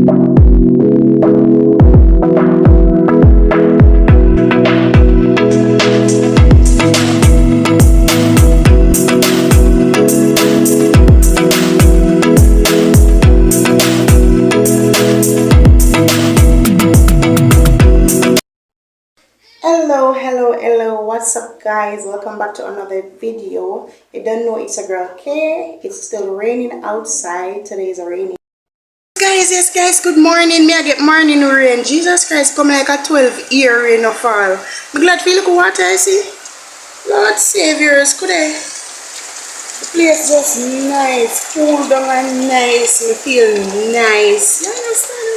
Hello, what's up guys? Welcome back to another video. You don't know it's a girl K. It's still raining outside. Today is a rainy yes guys, good morning. Me I get morning rain. Jesus Christ, come like a 12-year rain of fall. I'm glad to look water I see. Lord Saviors, could I? The place just nice, cool down and nice. Me feel nice. You understand?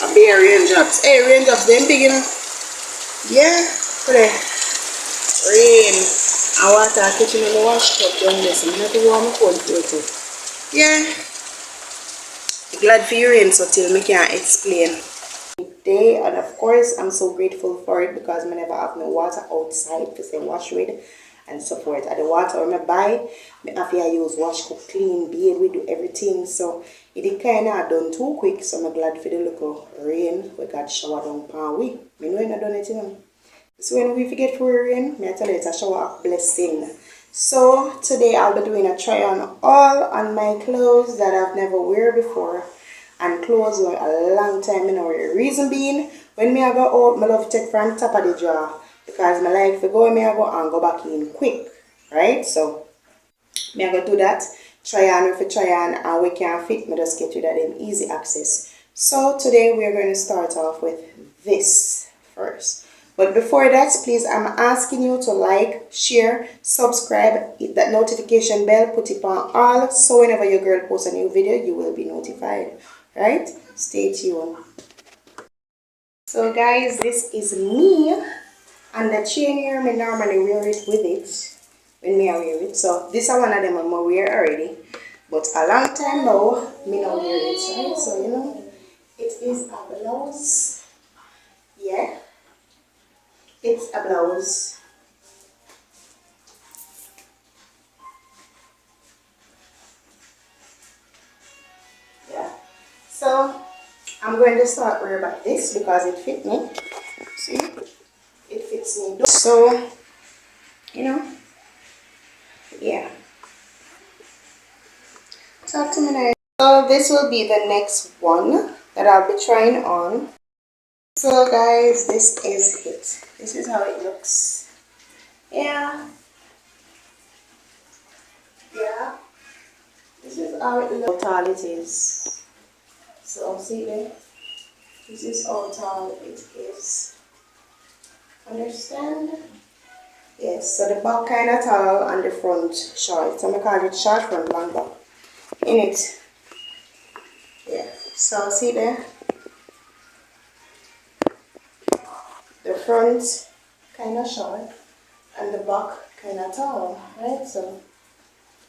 A bare raindrops. Hey, raindrops, them big enough. Yeah, today rain. I water kitchen in the wash cup down there, so I'm not to warm cold water. Yeah, glad for your rain, so till me can explain. Today, and of course, I'm so grateful for it because I never have no water outside to say wash with and so forth. And the water when I buy, I have to use wash cup, clean, bathe, we do everything. So it kind of done too quick, so I'm glad for the little rain. We got shower down pan we. I know I done it, you know. So when we forget for rain, I tell you it's a shower of blessing. So today I'll be doing a try on all on my clothes that I've never wear before. And clothes were a long time in wear. Reason being, when me I go out, I love to take from top of the drawer. Because I like to go, me I go and go back in quick. Right? So me I go do that. Try on if you try on and we can fit, me just get rid of them easy access. So today we are going to start off with this first. But before that, please, I'm asking you to like, share, subscribe, hit that notification bell, put it on all, so whenever your girl posts a new video, you will be notified. Right? Stay tuned. So guys, this is me, and the chain here, me normally wear it with it, when me I wear it. So this is one of them I'm wear already, but a long time now, me not wear it, right? So you know, it is a blouse. Yeah. It's a blouse. Yeah. So I'm going to start wearing like this because it fits me. See? It fits me. So, you know, yeah. Talk to me now. So this will be the next one that I'll be trying on. So guys, this is it. This is how it looks. Yeah. Yeah. This is how it looks. How tall it is. So see there? This is how tall it is. Understand? Yes, so the back kind of tall and the front short. So I call it short front, long back. In it. Yeah. So see there? The front kind of short and the back kind of tall. Right? So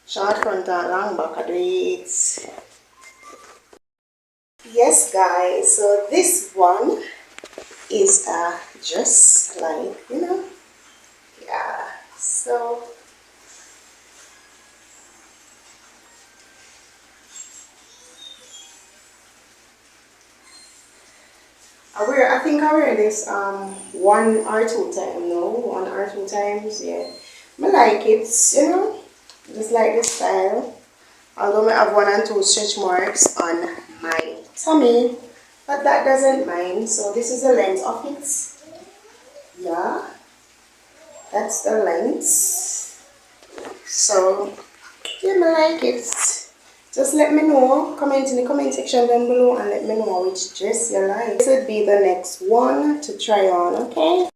short front and long back are the it. Yes guys, so this one is a dress like, you know. Yeah. So I think I wear this 1 or 2 times. No, 1 or 2 times. Yeah, I like it. You know, just like this style. Although I have 1 and 2 stretch marks on my tummy, but that doesn't mind. So this is the length of it. Yeah, that's the length. So yeah, I like it. Just let me know, comment in the comment section down below and let me know which dress you like. This would be the next one to try on, okay?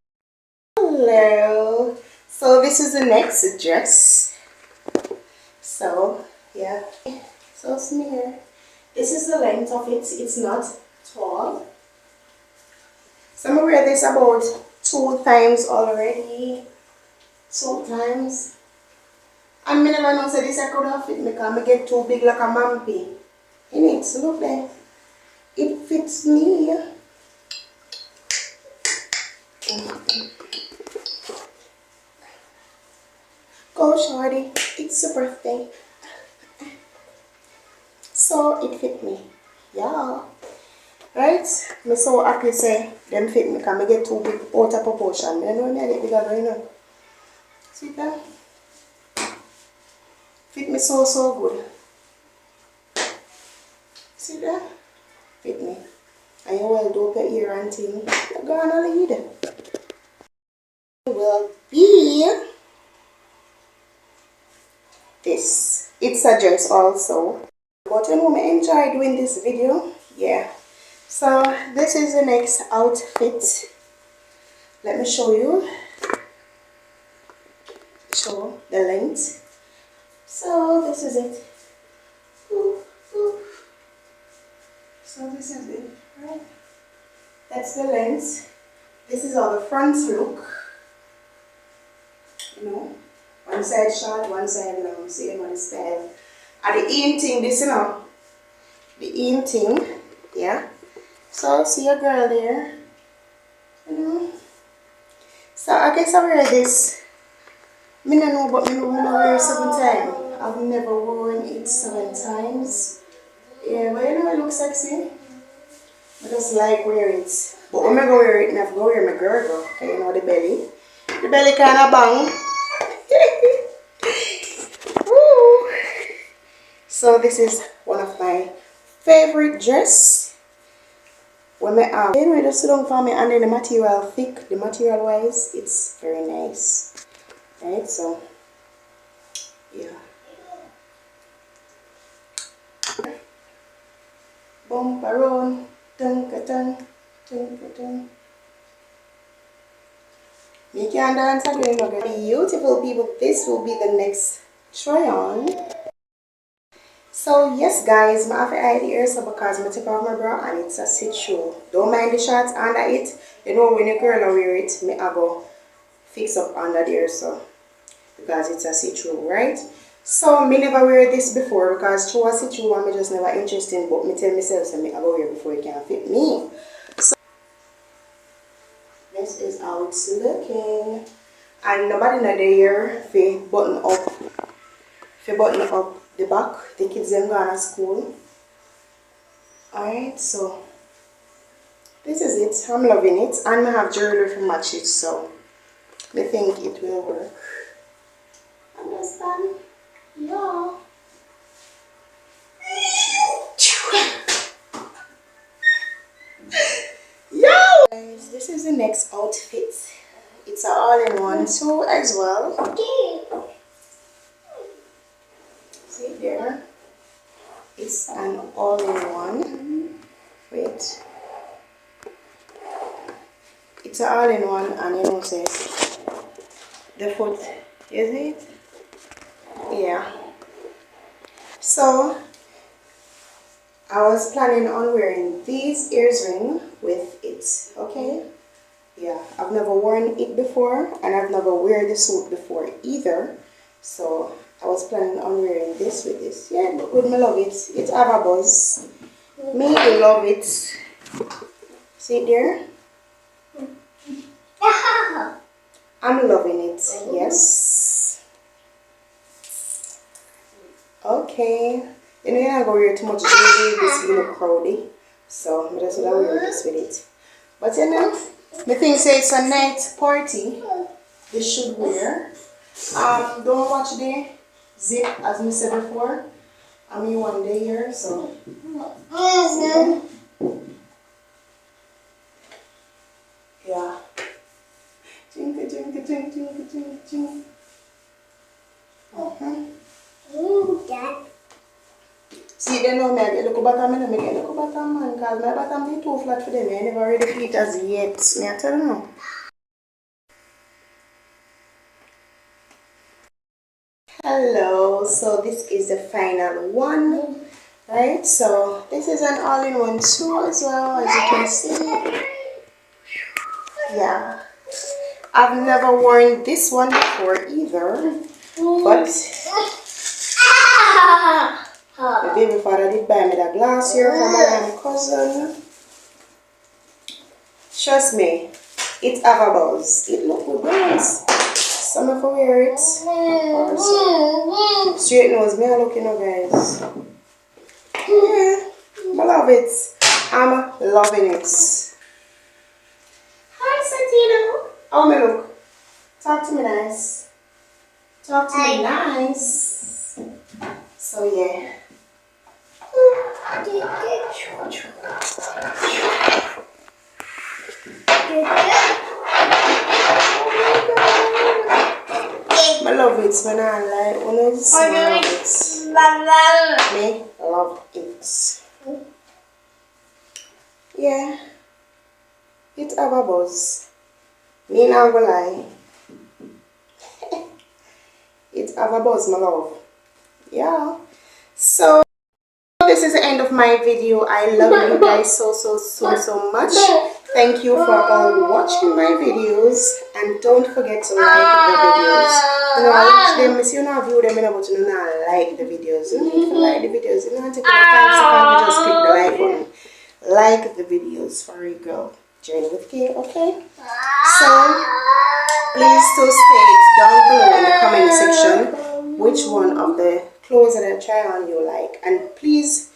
Hello. So this is the next dress. So, yeah. So smear. This is the length of it. It's not tall. So I'm gonna wear this about 2 times already. 2 times. And I never know say this I could have fit me because I get too big like a mampy. In it, so look there. It fits me. Go shorty, it's your birthday. So it fit me. Yeah. Right? Me so happy say them fit me because I get too big out of proportion. I know me I get bigger going on. See that? Fit me so good. See that? Fit me. And you well do your ear and thing. You're gonna lead. Will be this. It's a dress also. But you know me enjoy doing this video. Yeah. So this is the next outfit. Let me show you. Show the length. So this is it. Ooh, ooh. So this is it, right? That's the length. This is how the front look. You know, one side short, one side long. See what the style. And the in thing, this you know, the in thing, yeah. So see a girl there, you know. So I guess I wear this. Me don't know, but me know wear it 7 times. I've never worn it 7 times. Yeah, but you know it looks sexy. I just like wearing it. But when I go wear it, I have to go wear my girdle. Okay, you know the belly. The belly kind of bang. Woo. So this is one of my favorite dress. When I anyway, just sit down for me, and then the material thick, the material wise, it's very nice. Right, so yeah. Bump around, tung tung, tung tung. You can dance again, okay? Beautiful people, this will be the next try on. So yes guys, I have hide here so because I take off my bra and it's a sit show. Don't mind the shorts under it. You know when a girl wear it, I go fix up under there so because it's a sit show, right? So me never wear this before because through a sit show I'm just never interested, but me tell myself so I go wear before it can fit me. So this is how it's looking. And nobody in the ear for button up the back. The kids them gone to school. Alright, so this is it. I'm loving it. And I have jewelry to match it, so I think it will work. Understand? Yeah. Yo! Guys, this is the next outfit. It's an all-in-one too as well. See there? It's an all-in-one. Wait. It's an all-in-one and you know says the foot, is it? Yeah. So I was planning on wearing these earrings with it, okay? Yeah, I've never worn it before and I've never worn the suit before either. So I was planning on wearing this with this. Yeah, but good, me love it. It have a buzz. Me love it. See it there? I'm loving it, yes. Okay. You know you're not going to wear too much jewelry, this will look crowdy. So I just want to wear this with it. But you know, the thing says it's a night party. This should wear. Don't watch the zip as I said before. I'm in one day here, so yeah. Jingle, jingle, jingle, jingle, jingle, jingle. See, they know me, I get the bottom, I get the bottom, man, because my bottom is too flat for them. I never ready for it as yet. Me, I tell you. Hello, so this is the final one, right? So this is an all-in-one too as well, as you can see. Yeah, I've never worn this one before either, but my baby father did buy me that glass here from my cousin. Trust me, it have a buzz. It look good, guys. Some of you wear it. Also, straight nose, me are looking up, guys. Yeah. I love it. I'm loving it. Hi, Santino. Oh, me look. Talk to me nice. Talk to me nice. So, yeah. I love it when I like when I smell it. Me love it. Yeah, it have a buzz. Me not gonna lie. It have a buzz, my love. Yeah. So this is the end of my video. I love you guys so much. Thank you for all watching my videos, and don't forget to like the videos. You know, I watch them, you know, I view them, but you know, I like the videos. You need to like the videos. You know, take about 5 seconds to just click the like button. Like the videos for a girl journey with Kay, okay? So please do state down below in the comment section which one of the clothes that I try on you like, and please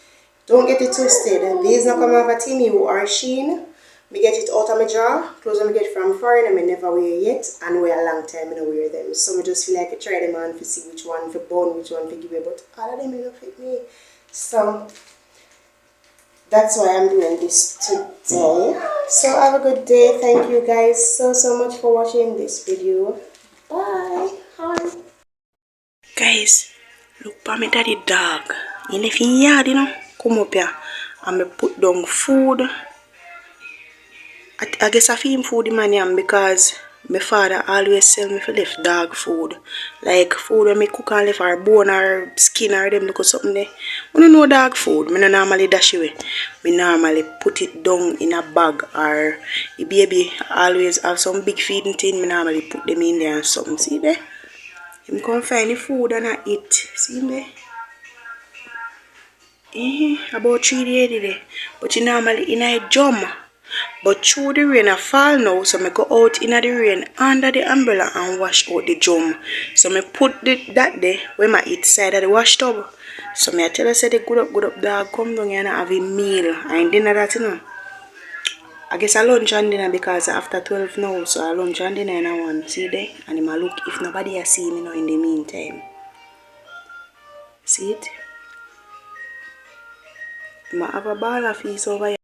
don't get it twisted. These not come out of Temu or Shein. Me get it out of my drawer. Clothes I get from foreign and I never wear yet, and wear a long time and I wear them. So I just feel like I try them on to see which one for bone, which one for give away, but all of them don't fit me. So that's why I'm doing this today. So have a good day. Thank you guys so much for watching this video. Bye. Guys, look for me daddy dog. You live in yard, you know. Come up here. I'm gonna put down food. I guess I feed him food in my name because my father always tell me to left dog food. Like food when me cook and left or bone or skin or them look or something there. When you know dog food, me no normally dash away. Me normally put it down in a bag, or the baby always have some big feeding thing, me normally put them in there and something. See there? Him come find the food and I eat. See him there? About 3 days today. But you normally in a jump. But through the rain I fall now, so I go out in the rain under the umbrella and wash out the drum. So I put that there when I eat side of the wash tub. So I tell her, say the good up dog, come down here and have a meal and dinner that, you know. I guess I lunch and dinner because after 12 now, so I lunch and dinner in one. See there? And I look if nobody has seen me now in the meantime. See it? I have a ball of fees over here.